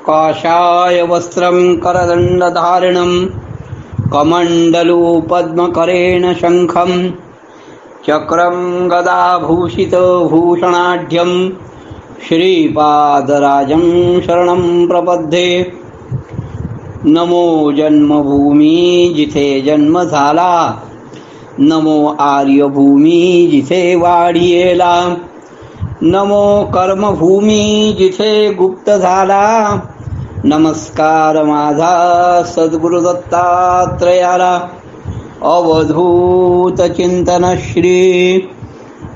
काषाय वस्त्रं करदण्डधारिणं कमण्डलू पद्मकरेण शङ्खं चक्रं गदाभूषितभूषणाढ्यं श्रीपादराजं शरणं प्रपद्ये। नमो जन्मभूमी जिथे जन्म झाला, नमो आर्यभूमी जिथे वाढियेला, नमो कर्मभूमी जिथे गुप्त झाला। नमस्कार माझा सद्गुरु दत्तात्रयाला। अवधूत चिंतन श्री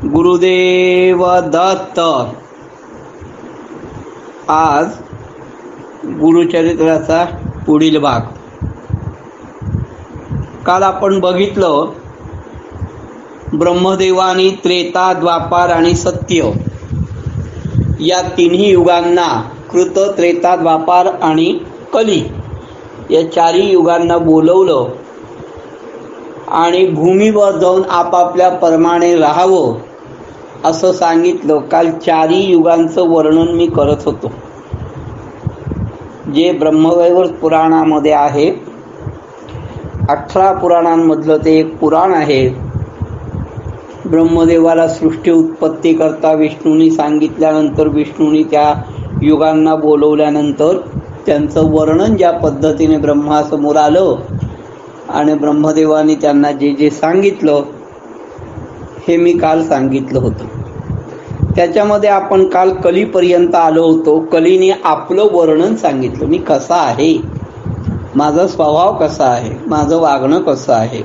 गुरुदेव दत्त। आज गुरुचरित्राचा पुढील भाग। काल आपण बघितलं ब्रह्मदेवानी त्रेता, द्वापार आणि सत्य या तिन्ही युगांना, कृत, त्रेता, द्वापार आणि कली या चारही युगांना बोलवलं आणि भूमीवर जाऊन आपापल्या परमाने राहावं असं सांगितलं। काल चारही युगांचं वर्णन मी करत होतो, जे ब्रह्मवैवर्त पुराणामध्ये आहे। 18 पुराणांमधलं ते एक पुराण आहे। ब्रह्मदेवाला सृष्टी उत्पत्ती करता विष्णूंनी सांगितल्यानंतर, विष्णूंनी त्या युगांना बोलवल्यानंतर त्यांचं वर्णन ज्या पद्धतीने ब्रह्मासमोर आलं आणि ब्रह्मदेवानी त्यांना जे जे सांगितलं हे मी काल सांगितलं होतं। त्याच्यामध्ये आपण काल कलीपर्यंत आलो होतो। कलीने आपलं वर्णन सांगितलं, मी कसा आहे, माझा स्वभाव कसा आहे, माझं वागणं कसं आहे,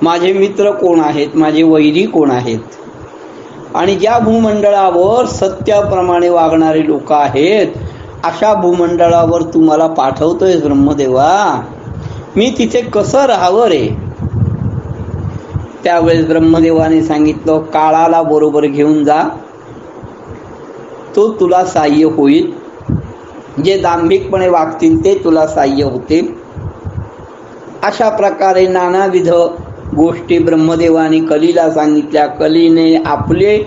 माझे मित्र कोण आहेत, माझे वैरी कोण आहेत, आणि ज्या भूमंडळावर सत्याप्रमाणे वागणारे लोक आहेत अशा भूमंडळावर तुम्हाला पाठवतोय ब्रह्मदेवा, मी तिथे कसं राहावं रे। त्यावेळेस ब्रह्मदेवाने सांगितलं, काळाला बरोबर घेऊन जा, तो तुला साह्य होईल। जे दांभिकपणे वागतील ते तुला साह्य होतील। अशा प्रकारे नानाविध गोष्टी ब्रह्मदेवाने कलीला सांगितल्या। कलीने आपले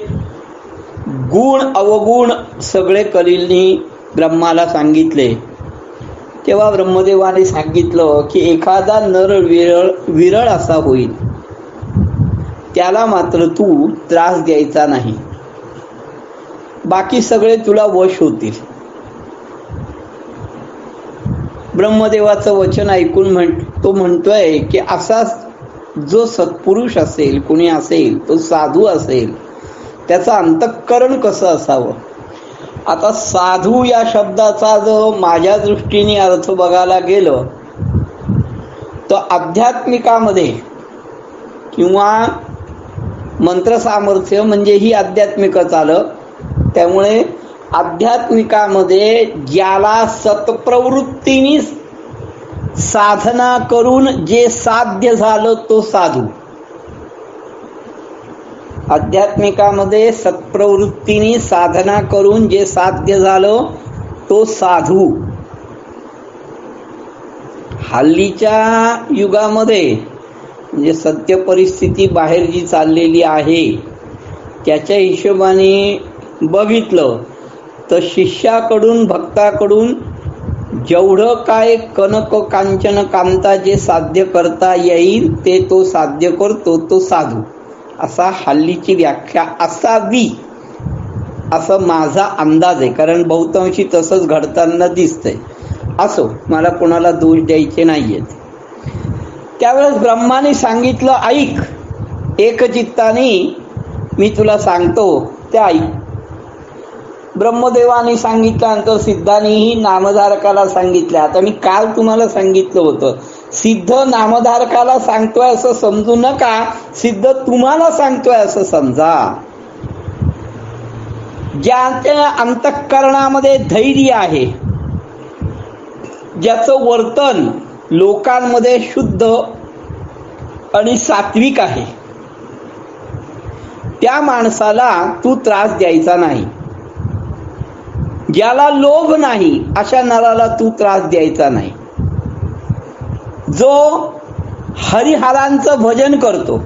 गुण अवगुण सगळे कलीने ब्रह्माला सांगितले। तेव्हा ब्रह्मदेवाने सांगितलं की एखादा नर विरळ असा होईल, त्याला मात्र तू त्रास द्यायचा नाही, बाकी सगळे तुला वश होतील। ब्रह्मदेवाचं वचन ऐकून तो म्हणतोय की असा जो सत्पुरुष असेल, कुणी असेल, तो साधू असेल, त्याचं अंतःकरण कसं असावं। आता साधू या शब्दाचा जो माझ्या दृष्टीने अर्थ बघायला गेलं तर आध्यात्मिकामध्ये किंवा मंत्र सामर्थ्य म्हणजे ही आध्यात्मिकच आलं। त्यामुळे आध्यात्मिकामध्ये ज्याला सत्प्रवृत्तीने साधना करून जे साध्य झालं तो साधू। आध्यात्मिकामध्ये सत्प्रवृत्तीने साधना करून जे साध्य झालं तो साधू। हल्लीच्या युगामध्ये म्हणजे सत्य परिस्थिती बाहेर जी चाललेली आहे त्याच्या हिशोबाने बघितलं तर शिष्याकडून, भक्ताकडून जेवढं काय कनक कांचन कांता जे साध्य करता येईल ते तो साध्य करतो, तो साधू। असा हल्लीची व्याख्या असावी असं माझा अंदाज आहे, कारण बहुतांशी तसंच घडताना दिसतंय। असो, मला कोणाला दोष द्यायचे नाहीयेत। त्यावेळेस ब्रह्माने सांगितलं, ऐक, एकचित्ताने मी तुला सांगतो ते ऐक। ब्रह्मदेवाने सांगितल्यानंतर सिद्धांनीही नामधारकाला सांगितलं। आता मी काल तुम्हाला सांगितलं होतं, सिद्ध नामधारकाला सांगतोय असं समजू नका, सिद्ध तुम्हाला सांगतोय असं समजा। ज्याच्या अंतःकरणामध्ये धैर्य आहे, ज्याचं वर्तन लोकांमध्ये शुद्ध आणि सात्विक आहे, त्या माणसाला तू त्रास द्यायचा नाही। ज्याला लोभ नाही अशा नराला तू त्रास द्यायचा नाही। जो हरिहरांचं भजन करतो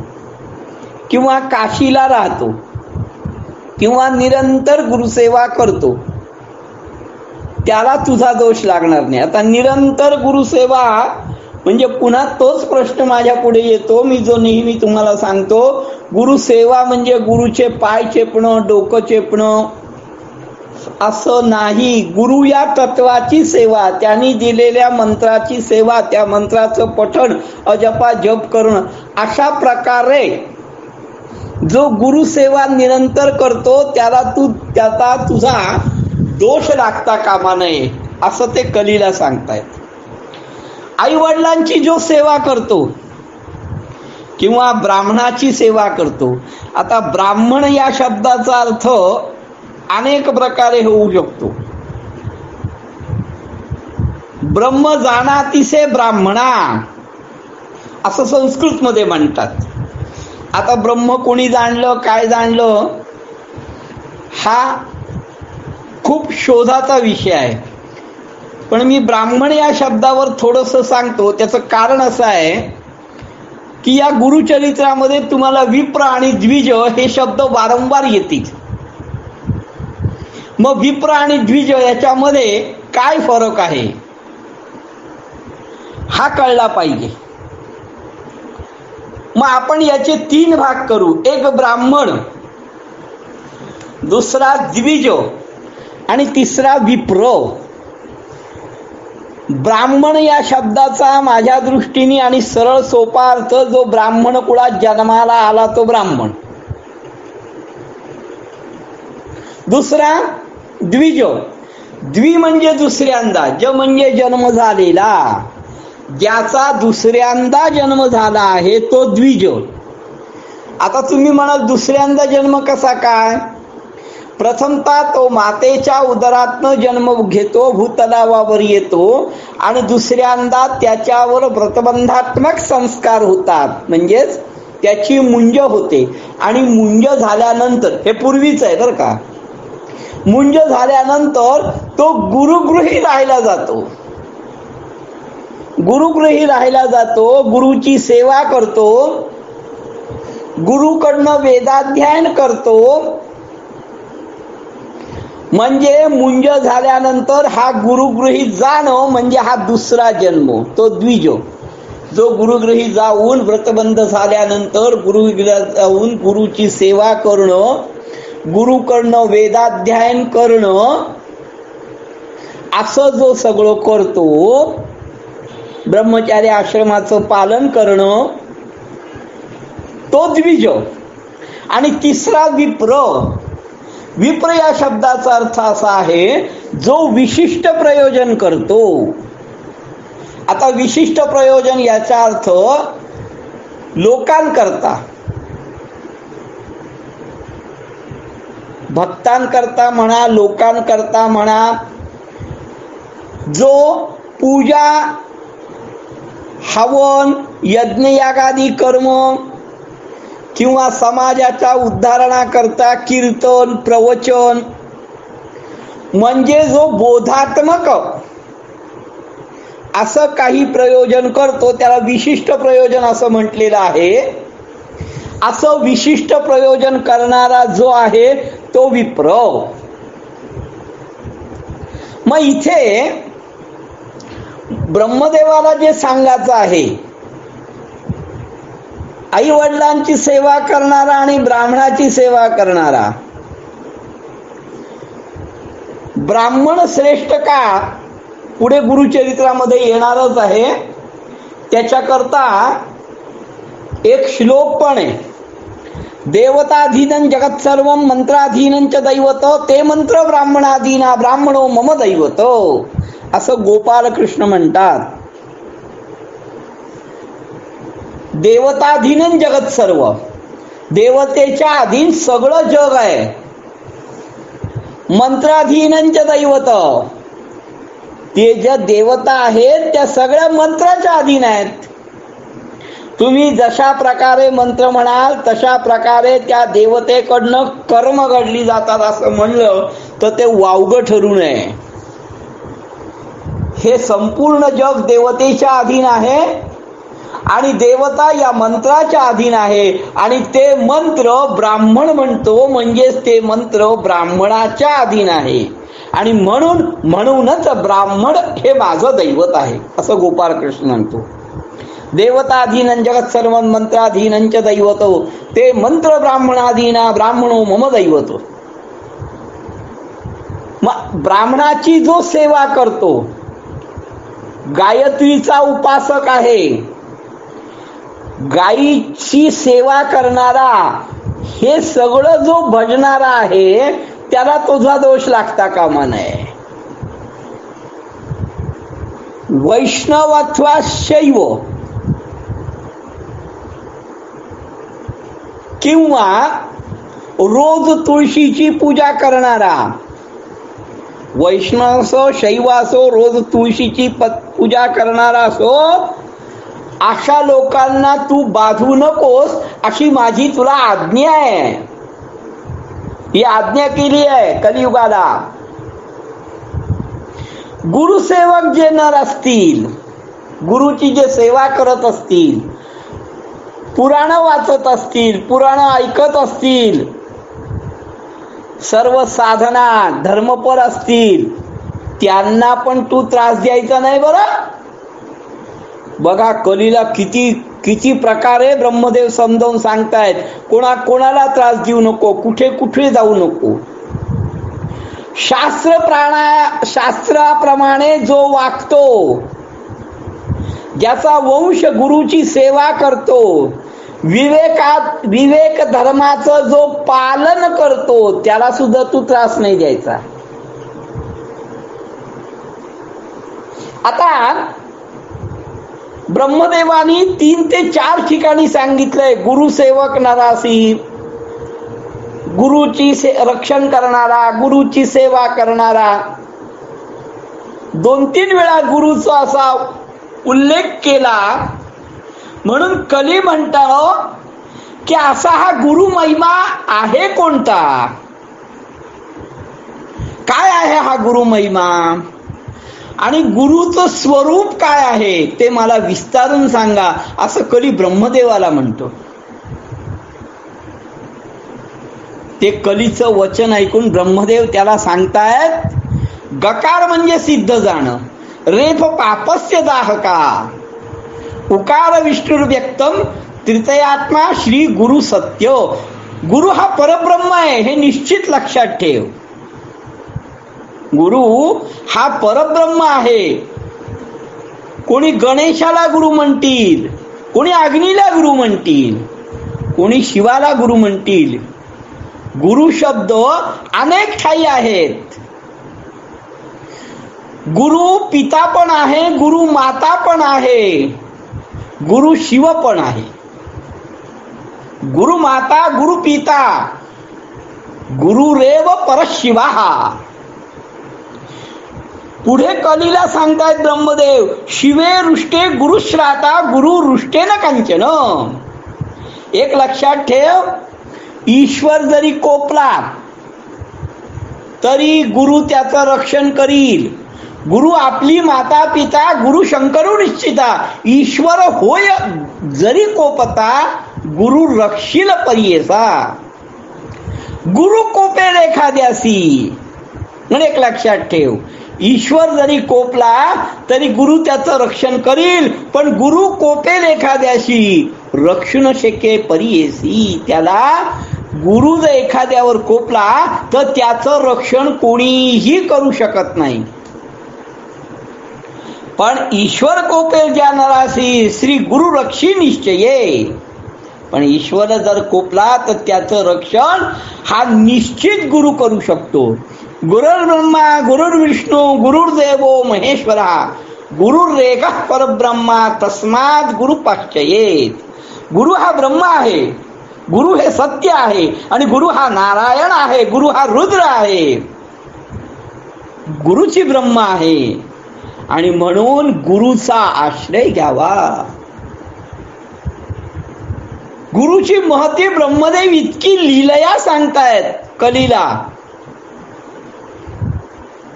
किंवा काशीला राहतो किंवा निरंतर गुरुसेवा करतो त्याला तुझा दोष लागणार नाही. आता निरंतर गुरुसेवा म्हणजे पुन्हा तोच प्रश्न माझ्या पुढे येतो, मी जो नेहमी तुम्हाला सांगतो. गुरुसेवा म्हणजे गुरुचे पाय चेपणं, डोकं चेपणं असं नाही. गुरु या तत्वाची सेवा, त्यांनी दिलेल्या मंत्राची सेवा, त्या मंत्राचं पठण, अजपा जप करणं, अशा प्रकारे जो गुरुसेवा निरंतर करतो त्याचा तुझा दोष लागता कामा नये, असं ते कलीला सांगतायत. आई वडिलांची जो सेवा करतो किंवा ब्राह्मणाची सेवा करतो. आता ब्राह्मण या शब्दाचा अर्थ अनेक प्रकारे होऊ शकतो. ब्रह्म जाणातिसे ब्राह्मणा असं संस्कृत मध्ये म्हणतात. आता ब्रह्म कोणी जाणलं, काय जाणलं, हा खूप शोधाचा विषय आहे. पण मी ब्राह्मण या शब्दावर थोडंसं सांगतो. त्याचं कारण असं आहे की या गुरुचरित्रामध्ये तुम्हाला विप्र आणि द्विज हे शब्द वारंवार येतील. मग विप्र आणि द्विज याच्यामध्ये काय फरक आहे हा कळला पाहिजे. मग आपण याचे 3 भाग करू. एक ब्राह्मण, दुसरा द्विज आणि तिसरा विप्र. ब्राह्मण या शब्दाचा माझ्या दृष्टीने आणि सरळ सोपा अर्थ, जो ब्राह्मण कुळात जन्माला आला तो ब्राह्मण. दुसरा द्विज, द्वि म्हणजे दुसऱ्यांदा, ज म्हणजे जन्म झालेला, ज्याचा दुसऱ्यांदा जन्म झाला आहे तो द्विज. आता तुम्ही म्हणाल दुसऱ्यांदा जन्म कसा काय? प्रथमतः तो मातेच्या उदरातनं जन्म घेतो, भूतलावावर येतो आणि दुसऱ्यांदा त्याच्यावर व्रतबंधात्मक संस्कार होतात, म्हणजेच त्याची मुंज होते. आणि मुंज झाल्यानंतर, हे पूर्वीच आहे बरं का, मुंज झाल्यानंतर तो गुरुगृही राहिला जातो. गुरुगृही राहिला जातो, गुरुची सेवा करतो, गुरुकडनं वेदाध्ययन करतो. म्हणजे मुंज झाल्यानंतर हा गुरुगृही जाणं म्हणजे हा दुसरा जन्म, तो द्विज. जो गुरुगृही जाऊन व्रतबंध झाल्यानंतर गुरुगृही जाऊन गुरुची सेवा करणं, गुरुकडनं वेदाध्ययन करणं, असं जो सगळं करतो, ब्रह्मचारी आश्रमाचं पालन करणं, तो द्विज. आणि तिसरा विप्र. विप्र या शब्दाचा अर्थ असा आहे जो विशिष्ट प्रयोजन करतो. आता विशिष्ट प्रयोजन याचा अर्थ लोकांकरता, भक्तांकरता म्हणा, लोकांकरता म्हणा, जो पूजा, हवन, यज्ञयागादी कर्म किंवा समाजाच्या उद्धारणाकरता कीर्तन, प्रवचन, म्हणजे जो बोधात्मक असं काही प्रयोजन करतो त्याला विशिष्ट प्रयोजन असं म्हटलेलं आहे. असं विशिष्ट प्रयोजन करणारा जो आहे तो विप्र. मग इथे ब्रह्मदेवाला जे सांगायचं आहे, आई वडिलांची सेवा करणारा आणि ब्राह्मणाची सेवा करणारा, ब्राह्मण श्रेष्ठ का पुढे गुरुचरित्रामध्ये येणारच आहे. त्याच्याकरता एक श्लोक पण आहे. देवताधीनं जगत सर्व मंत्राधीनं च दैवत, ते मंत्र ब्राह्मणाधीना ब्राह्मणो मम दैवत, असं गोपालकृष्ण म्हणतात. देवताधीनं जगत सर्व, देवतेच्या अधीन सगळं जग आहे. मंत्राधीनं च दैवत, ते ज्या देवता आहेत त्या सगळ्या मंत्राच्या अधीन आहेत. तुम्ही जशा प्रकारे मंत्र म्हणाल तशा प्रकारे त्या देवतेकडनं कर्म घडली जातात असं म्हणलं तर ते वावगं ठरू नये. हे संपूर्ण जग देवतेच्या अधीन आहे आणि देवता या मंत्राच्या अधीन आहे. आणि ते मंत्र ब्राह्मण म्हणतो, म्हणजेच ते मंत्र ब्राह्मणाच्या अधीन आहे. आणि म्हणूनच ब्राह्मण हे माझं दैवत आहे असं गोपाळकृष्ण म्हणतो. देवताधीनं जगत सर्व मंत्राधीनं च दैवतो ते मंत्र ब्राह्मणाधीना ब्राह्मणो मम दैवतो. मग ब्राह्मणाची जो सेवा करतो, गायत्रीचा उपासक आहे, गायीची सेवा करणारा, हे सगळं जो भजणारा आहे त्याला तुझा दोष लागता कामा नये. वैष्णव अथवा शैव किंवा रोज तुळशीची पूजा करणारा, वैष्णव असो शैव असो, रोज तुळशीची पूजा करणारा असो, अशा लोकांना तू बाधू नकोस अशी माझी तुला आज्ञा आहे. ही आज्ञा केली आहे कलियुगाला. गुरुसेवक जे नर असतील, गुरुची जे सेवा करत असतील, पुराण वाचत असतील, पुराण ऐकत असतील, सर्व साधना धर्मपर असतील, त्यांना पण तू त्रास द्यायचा नाही. बरं बघा कलीला किती प्रकारे ब्रह्मदेव समजावून सांगतायत. कोणाला त्रास देऊ नको, कुठे जाऊ नको. शास्त्राप्रमाणे जो वागतो, ज्याचा वंश गुरुची सेवा करतो, विवेक धर्माचं जो पालन करतो, त्याला सुद्धा तू त्रास नाही द्यायचा. आता ब्रह्मदेवानी 3 ते 4 ठिकाणी सांगितलंय गुरुसेवक नरासी, गुरुची रक्षण करणारा, गुरुची सेवा करणारा. 2-3 वेळा गुरुचा असा उल्लेख केला. म्हणून कली म्हणतो की असा हा गुरु महिमा आहे कोणता, काय आहे हा गुरु महिमा, आणि गुरुचं स्वरूप काय आहे ते मला विस्तारून सांगा, असं कली ब्रह्मदेवाला म्हणतो. ते कलीचं वचन ऐकून ब्रह्मदेव त्याला सांगतायत, गकार म्हणजे सिद्ध जाणं, रेफ पापस्य दाहका, उकार विष्णुर व्यक्तम तृतीयात्मा श्री गुरु सत्य. गुरु हा परब्रह्म आहे हे निश्चित लक्षात ठेव. गुरु हा परब्रह्म आहे. कोणी गणेशाला गुरु म्हणतील, कोणी अग्नीला गुरु म्हणतील, कोणी शिवाला गुरु म्हणतील. गुरु शब्द अनेक ठाई आहेत. गुरु पिता पण आहे, गुरु माता पण आहे, गुरु शिव पण आहे. गुरु माता, गुरु पिता, गुरुरेव परशिवा. पुढे कलीला सांगतायत ब्रह्मदेव, शिवे रुष्टे गुरुश्राता गुरु रुष्टे न कांचन. एक लक्षात ठेव, ईश्वर जरी कोपला तरी गुरु त्याचं रक्षण करील. गुरु आपली माता पिता, गुरु शंकरू निश्चिता. ईश्वर होय जरी कोपता, गुरु रक्षील परियेसा. गुरु कोपेल एखाद्यासी. म्हणून एक लक्षात ठेव, ईश्वर जरी कोपला तरी गुरु त्याचं रक्षण करील, पण गुरु कोपेल एखाद्याशी, रक्षण शक्य परियेसी. त्याला गुरु जर एखाद्यावर कोपला तर त्याचं रक्षण कोणीही करू शकत नाही. पण ईश्वर कोपेल ज्या नरासी श्री गुरु रक्षी निश्चये. पण ईश्वर जर कोपला तर त्याचं रक्षण हा निश्चित गुरु करू शकतो. गुरुर्ब्रह्मा गुरुर्विष्णू गुरुर्देवो महेश्वरा गुरुरेक परब्रह्मा तस्मात् गुरु पाश्चयेत. गुरु हा ब्रह्म आहे, गुरु हे सत्य आहे, आणि गुरु हा नारायण आहे, गुरु हा रुद्र आहे, गुरुची ब्रह्म आहे. आणि म्हणून गुरुचा आश्रय घ्यावा. गुरुची महती ब्रह्मदेव इतकी लीलया सांगतायत कलीला.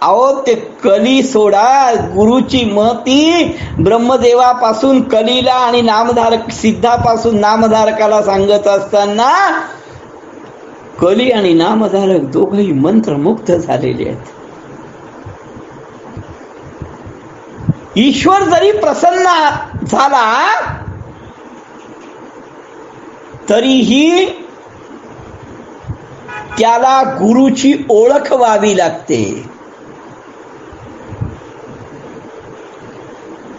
अहो ते कली सोडा, गुरुची महती ब्रह्मदेवापासून कलीला आणि नामधारक सिद्धापासून नामधारकाला सांगत असताना कली आणि नामधारक दोघही मंत्रमुग्ध झालेले आहेत. ईश्वर जरी प्रसन्न झाला तरीही त्याला गुरुची ओळख व्हावी लागते.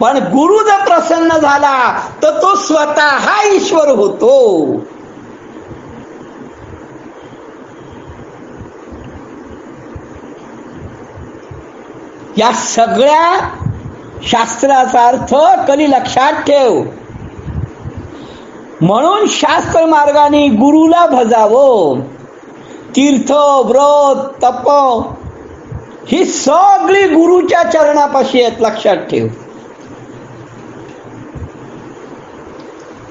पण गुरु जर प्रसन्न झाला तर तो स्वतः ईश्वर होतो. या सगळ्या शास्त्राचा अर्थ कली लक्षात ठेव. म्हणून शास्त्र मार्गाने गुरुला भजावं. तीर्थ, व्रत, तप ही सगळी गुरुच्या चरणापाशी आहेत, लक्षात ठेव.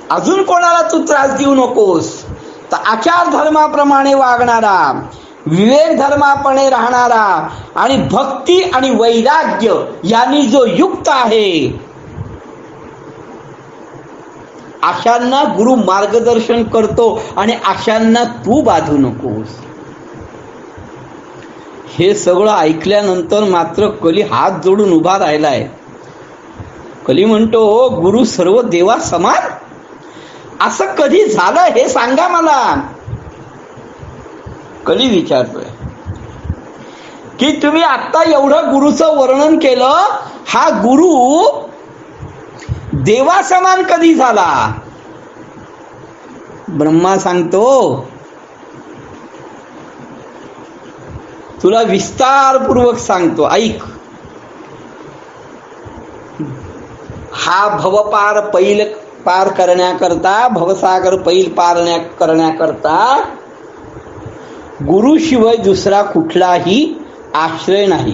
अजून कोणाला तू त्रास देऊ नकोस. तर आचार धर्माप्रमाणे वागणारा, विवेक धर्मापणे राहणारा आणि भक्ती आणि वैराग्य यांनी जो युक्त आहे, अशांना गुरु मार्गदर्शन करतो आणि अशांना तू बाधू नकोस. हे सगळं ऐकल्यानंतर मात्र कली हात जोडून उभा राहिलाय. कली म्हणतो, गुरु सर्व देवा समान? असं कधी झालं हे सांगा मला. कली विचारतोय की तुम्ही आता एवढं गुरुचं वर्णन केलं, हा गुरु देवासमान कधी झाला? ब्रह्मा सांगतो, तुला विस्तारपूर्वक सांगतो, ऐक. हा भवपार पैल पार करण्याकरता, भवसागर पैल पार करण्याकरता गुरुशिवाय दुसरा कुठलाही आश्रय नाही.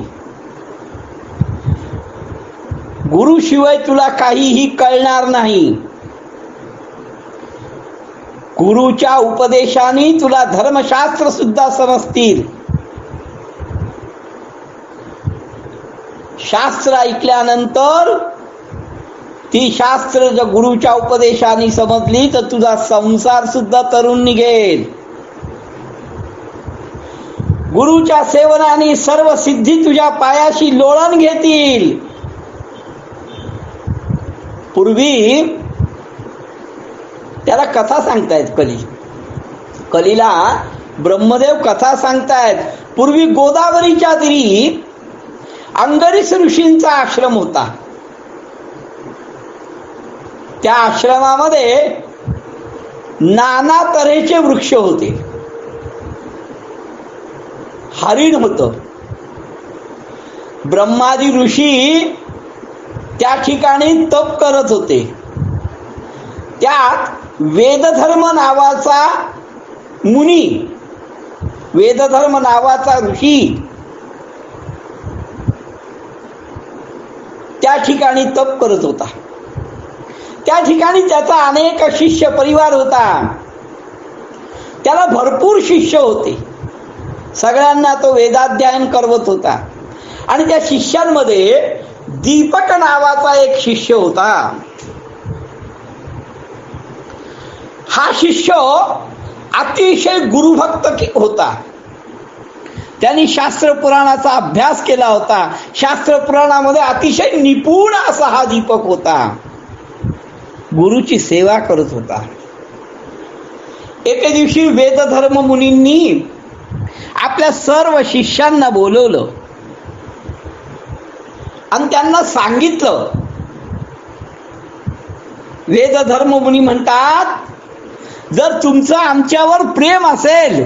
गुरुशिवाय तुला काहीही कळणार नाही. गुरुच्या उपदेशाने तुला धर्मशास्त्र सुद्धा समजतील. शास्त्र ऐकल्यानंतर ती शास्त्र जर गुरुच्या उपदेशाने समजली तर तुझा संसार सुद्धा तरुण निघेल. गुरुच्या सेवनाने सर्व सिद्धी तुझ्या पायाशी लोळण घेतील. पूर्वी त्याला कथा सांगतायत कलीला ब्रह्मदेव कथा सांगतायत. पूर्वी गोदावरीच्या तीरी अंगरीस ऋषींचा आश्रम होता. त्या आश्रमामध्ये नाना तऱ्हेचे वृक्ष होते. हरिण होतं. ब्रह्मादी ऋषी त्या ठिकाणी तप करत होते. त्यात वेदधर्म नावाचा मुनी, वेदधर्म नावाचा ऋषी त्या ठिकाणी तप करत होता. त्या ठिकाणी त्याचा अनेक शिष्य परिवार होता. त्याला भरपूर शिष्य होते. सगळ्यांना तो वेदाध्ययन करवत होता. आणि त्या शिष्यांमध्ये दीपक नावाचा एक शिष्य होता. हा शिष्य अतिशय गुरुभक्त होता. त्यांनी शास्त्र पुराणाचा अभ्यास केला होता. शास्त्र पुराणामध्ये अतिशय निपुण असा हा दीपक होता. गुरुची सेवा करत होता. एके दिवशी वेदधर्म मुनींनी आपल्या सर्व शिष्यांना बोलवलं आणि त्यांना सांगितलं. वेदधर्म मुनी म्हणतात, जर तुमचं आमच्यावर प्रेम असेल,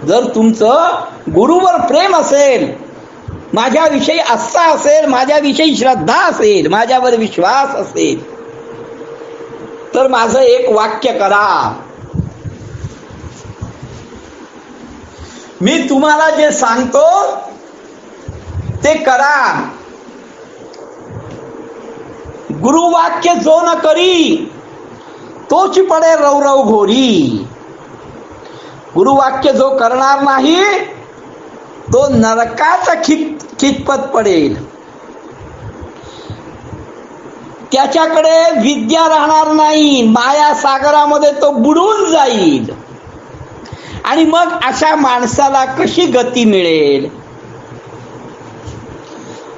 जर तुमचं गुरुवर प्रेम असेल, माझ्याविषयी आस्था असेल, माझ्याविषयी श्रद्धा असेल, माझ्यावर विश्वास असेल, तर माझं एक वाक्य करा. मी तुम्हाला जे सांगतो ते करा. गुरुवाक्य जो न करी तोच पडे रौरव घोरी. गुरुवाक्य जो करणार नाही तो नरकाचा खितपत पडेल. त्याच्याकडे विद्या राहणार नाही. माया सागरामध्ये तो बुडून जाईल. आणि मग अशा माणसाला कशी गती मिळेल?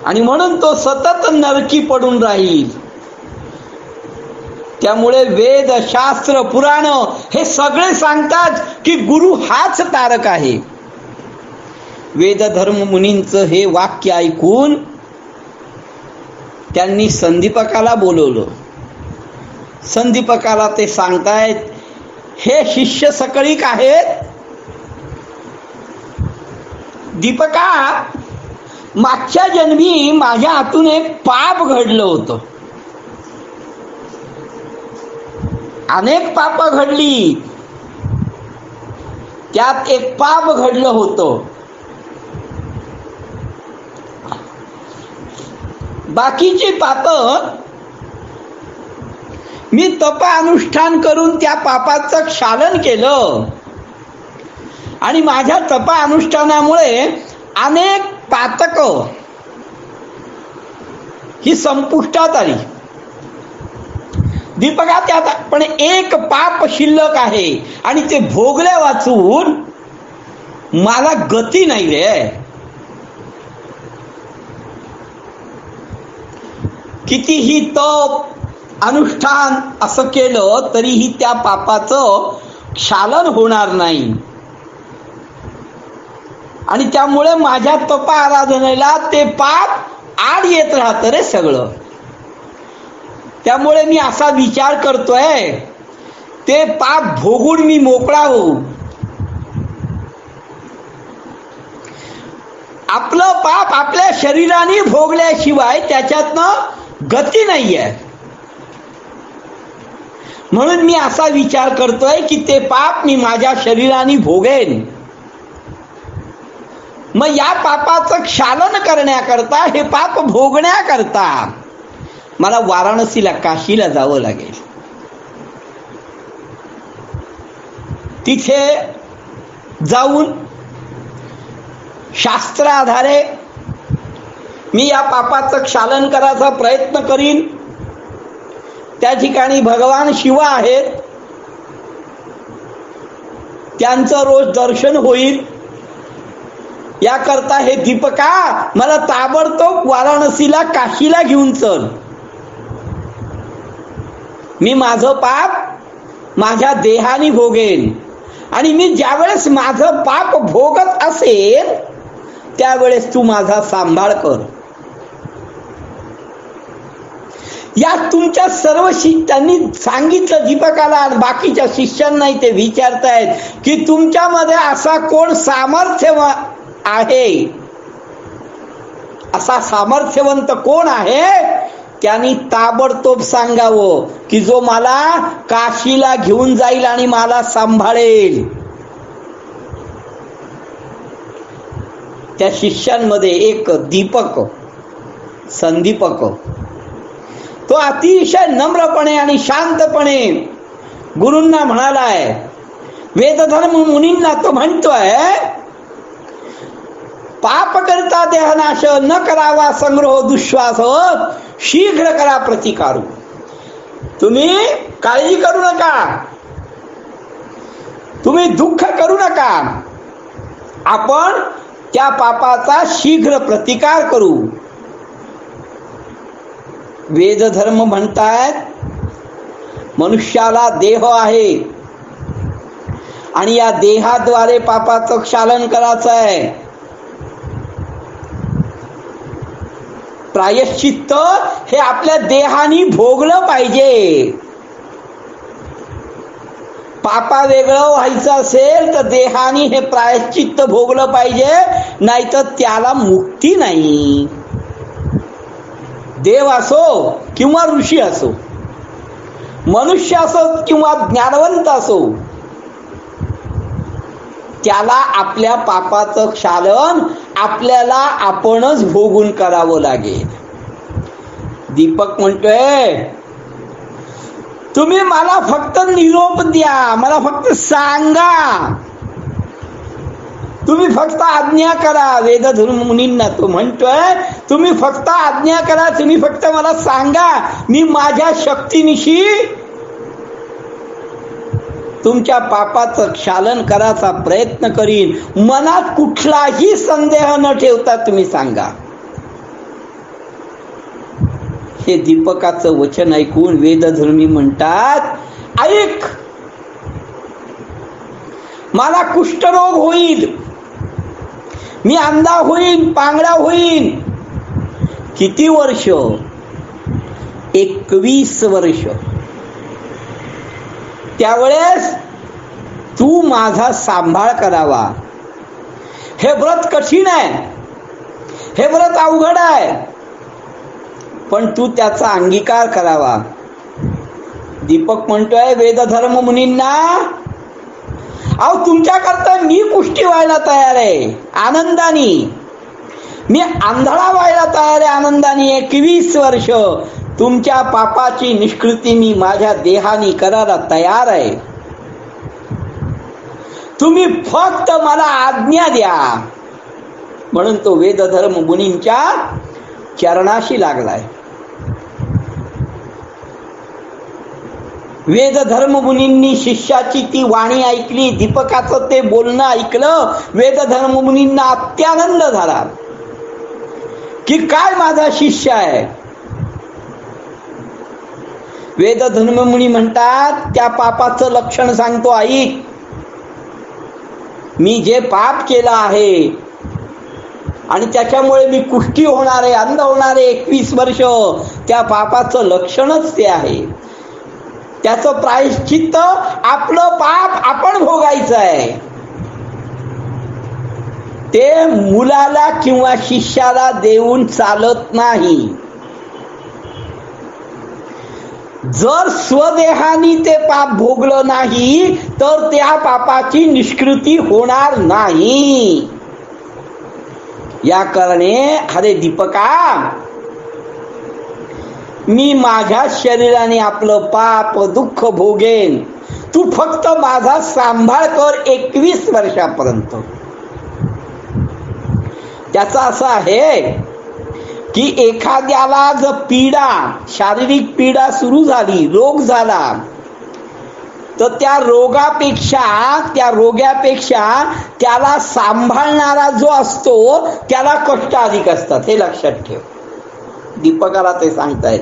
आणि म्हणून तो सतत नरकी पडून राहील. त्यामुळे वेद, शास्त्र, पुराण हे सगळे सांगतात की गुरु हाच तारक आहे. वेद धर्म मुनींचं हे वाक्य ऐकून त्यांनी संदीपकाला बोलवलं. संदीपकाला ते सांगतायत, हे शिष्य सकळीक आहेत. दीपका, मागच्या जन्मी माझ्या हातून एक पाप घडलं होतं. अनेक पाप घडली, त्यात एक पाप घडलं होतं. बाकीची पाप मी तप अनुष्ठान करून त्या पापाचं क्षालन केलं आणि माझ्या तप अनुष्ठानामुळे अनेक पातक ही संपुष्टात आली. दीपका, त्यात पण एक पाप शिल्लक आहे आणि ते भोगल्या वाचून मला गती नाही रे. कितीही तप अनुष्ठान असं केलं तरीही त्या पापाचं क्षालन होणार नाही आणि त्यामुळे माझ्या तप आराधनेला ते पाप आड येत राहतं रे सगळं. त्यामुळे मी असा विचार करतोय, ते पाप भोगून मी मोकळा होऊ. आपलं पाप आपल्या शरीराने भोगल्याशिवाय त्याच्यातनं गती नाहीये. म्हणून मी असा विचार करतोय की ते पाप मी माझ्या शरीराने भोगेन. मग या पापाचं क्षालन करण्याकरता, हे पाप भोगण्याकरता मला वाराणसीला, काशीला जावं लागेल. तिथे जाऊन शास्त्राधारे मी या पापाचं क्षालन करायचा प्रयत्न करीन. त्या ठिकाणी भगवान शिव आहेत, त्यांचं रोज दर्शन होईल. याकरता हे दीपका, मला ताबडतोब वाराणसीला, काशीला घेऊन चल. मी माझं पाप माझ्या देहाने भोगेन आणि मी ज्यावेळेस माझं पाप भोगत असेल त्यावेळेस तू माझा सांभाळ कर. या तुमच्या सर्व त्यांनी सांगितलं दीपकाला आणि बाकीच्या शिष्यांनाही ते विचारतायत की तुमच्यामध्ये असा कोण सामर्थ्य आहे, असा सामर्थ्यवंत कोण आहे, त्यांनी ताबडतोब सांगावं की जो मला काशीला घेऊन जाईल आणि मला सांभाळेल. त्या शिष्यांमध्ये एक दीपक, संदीपक, तो अतिशय नम्रपणे आणि शांतपणे गुरूंना म्हणालाय. वेदधर्म मुनींना तो म्हणतोय, पाप करता देहनाश, न करावा संग्रह दुश्वास, शीघ्र करा प्रतिकार. तुम्ही काळजी करू नका, तुम्ही दुःख करू नका, आपण त्या पापाचा शीघ्र प्रतिकार करू. वेदधर्म म्हणतात मनुष्याला देह आहे आणि या देहाद्वारे पापाचं क्षालन करायचं आहे. प्रायश्चित्त हे आपल्या देहाने भोगलं पाहिजे. पापा वेगळं व्हायचं असेल तर देहाने हे प्रायश्चित्त भोगलं पाहिजे, नाहीतर त्याला मुक्ती नाही. देव असो किंवा ऋषी असो, मनुष्य असो किंवा ज्ञानवंत असो, त्याला आपल्या पापाचं क्षालन आपल्याला आपणच भोगून करावं लागेल. दीपक म्हणतोय, तुम्ही मला फक्त निरोप द्या, मला फक्त सांगा, तुम्ही फक्त आज्ञा करा. वेदधर्म मुनींना तो म्हणतोय, तुम्ही फक्त आज्ञा करा, तुम्ही फक्त मला सांगा, मी माझ्या शक्तीनिशी तुमच्या पापाचं क्षालन करायचा प्रयत्न करीन. मनात कुठलाही संदेह न ठेवता तुम्ही सांगा. हे दीपकाचं वचन ऐकून वेदधर्मी म्हणतात, ऐक, मला कुष्ठरोग होईल, मी अंधा होईन, पांगळा होईन. किती वर्ष? 21 वर्ष. त्यावेळेस तू माझा सांभाळ करावा. हे व्रत कठीण आहे, हे व्रत अवघड आहे, पण तू त्याचा अंगीकार करावा. दीपक म्हणतोय वेदधर्म मुनींना, अहो तुमच्याकरता मी कुष्ठी व्हायला तयार आहे आनंदाने, मी आंधळा व्हायला तयार आहे आनंदाने. 21 वर्ष तुमच्या पापाची निष्कृती मी माझ्या देहाने करायला तयार आहे. तुम्ही फक्त मला आज्ञा द्या. म्हणून तो वेदधर्म मुनींच्या चरणाशी लागलाय. वेदधर्म मुनींनी शिष्याची ती वाणी ऐकली, दीपकाचं ते बोलणं ऐकलं. वेदधर्म मुनींना अत्यानंद झाला की काय माझा शिष्य आहे. वेदधर्म मुनी म्हणतात, त्या पापाचं लक्षण सांगतो ऐक. मी जे पाप केलं आहे आणि त्याच्यामुळे मी कुष्ठी होणार आहे, अंध होणार आहे 21 वर्ष, त्या पापाचं लक्षणच ते आहे. त्याचं प्रायश्चित्त आपलं पाप आपण भोगायचं आहे. ते मुलाला किंवा शिष्याला देऊन चालत नाही. जर स्वदेहानी ते पाप भोगलं नाही तर त्या पापाची निष्कृती होणार नाही. या कारणे अरे दीपका, मी माझ्या शरीराने आपलं पाप दुःख भोगेन, तू फक्त माझा सांभाळ कर 21 वर्षापर्यंत. त्याचा असं आहे की एखाद्याला जर पीडा, शारीरिक पीडा सुरू झाली, रोग झाला, तर त्या रोग्यापेक्षा त्याला सांभाळणारा जो असतो त्याला कष्ट अधिक असतात. हे लक्षात ठेव. दीपकाला ते सांगतायत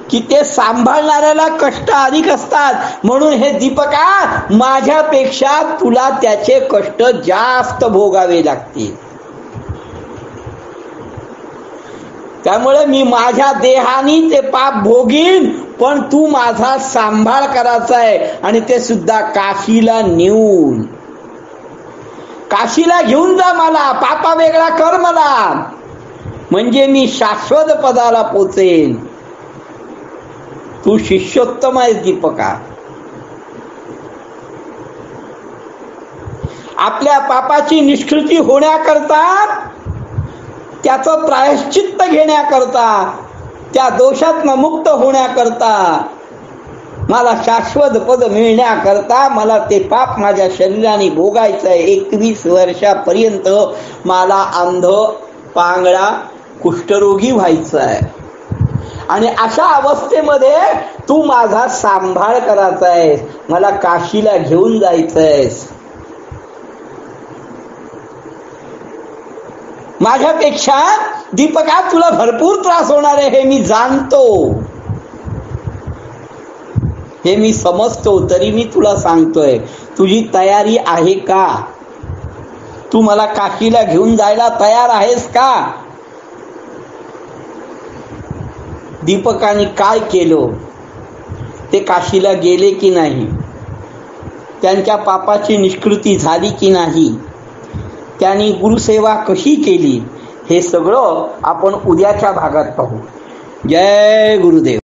की ते सांभाळणाऱ्याला कष्ट अधिक असतात. म्हणून हे दीपका, माझ्यापेक्षा तुला त्याचे कष्ट जास्त भोगावे लागतील. त्यामुळे मी माझ्या देहाने ते पाप भोगीन, पण तू माझा सांभाळ करायचा आहे. आणि ते सुद्धा काशीला नेऊन. काशीला घेऊन जा मला, पापा वेगळा कर मला, म्हणजे मी शाश्वत पदाला पोचेन. तू शिष्योत्तम आहेस दीपका. आपल्या पापाची निष्कृती होण्याकरता, त्याचं प्रायश्चित्त घेण्याकरता, त्या दोषातनं मुक्त होण्याकरता, मला शाश्वत पद मिळण्याकरता मला ते पाप माझ्या शरीराने भोगायचं आहे. 21 वर्षापर्यंत मला अंध, पांगळा, कुष्ठरोगी व्हायचं आहे. आणि अशा अवस्थेमध्ये तू माझा सांभाळ करायचा आहेस, मला काशीला घेऊन जायचं आहेस. माझ्यापेक्षा दीपका तुला भरपूर त्रास होणार आहे, हे मी जाणतो, हे मी समजतो, तरी मी तुला सांगतोय. तुझी तयारी आहे का? तू मला काशीला घेऊन जायला तयार आहेस का? दीपकाने काय केलं? ते काशीला गेले की नाही? त्यांच्या पापाची निष्कृती झाली की नाही? त्यांनी गुरुसेवा कशी केली? हे सगळं आपण उद्याच्या भागात पाहू. जय गुरुदेव.